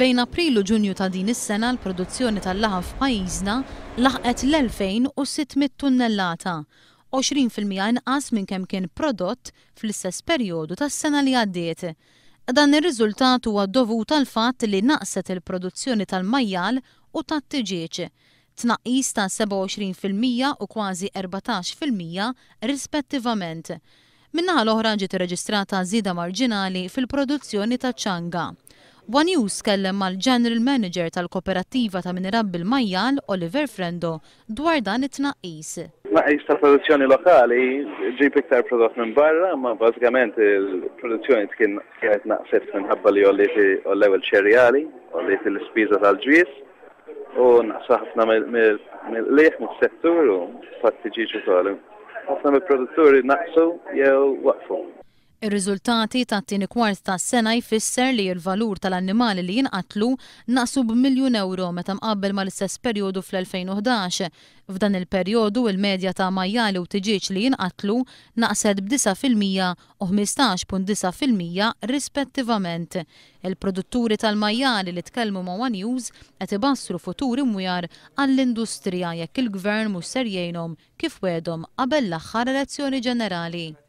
Bejn April u Ġunju ta' din is-sena l-produzzjoni tal-laħam f'pajjiżna laħqet l-2600 tunnellata, 20% inqas minn kemm kien prodott fl-istess perjodu tas-sena li għaddiet. Dan ir-riżultat huwa dovut għal fatt li naqset il-produzzjoni tal-majjal u tat-tiġieġ, tnaqqis ta' 27% u kważi 14% rispettivament. Min-naħa l-oħra ġiet irreġistrata żieda marġinali fil-produzzjoni taċ-ċanga. One News kellem mal-General Manager tal-Koperattiva ta' min irabbi l-majjal Oliver Frendo dwar dan it-tnaqqis. Tnaqqis ta' produzzjoni lokali ġib iktar prodott minn barra, ma bażikament il-produzzjoni kienet naqset minħabba li l-ewwel ċerjali, olliet l-ispiża tal-ġwies u naqsa ħafna mill-qlieħ mis-settur u fatt-tiġiġ ukoll. Ħafna mill-produtturi naqsu jew waqfu. Ir-riżultati tat-tieni kwart tas-sena jfisser li l-valur tal-annimali li jinqatlu naqsu b'1,000,000 euro meta mqabbel mal-istess perjodu fl-2011. F'dan il-perjodu il-medja ta' majjali u tiġieġ li jinqatlu naqset b'9% u 15.9% rispettivament. Il-produtturi tal-majjali li tkellmu ma' One News qed ibassru futur imwiar għall-industrija jekk il-gvern mhux ser jgħinhom kif wedhom qabel l-aħħar elezzjoni ġenerali.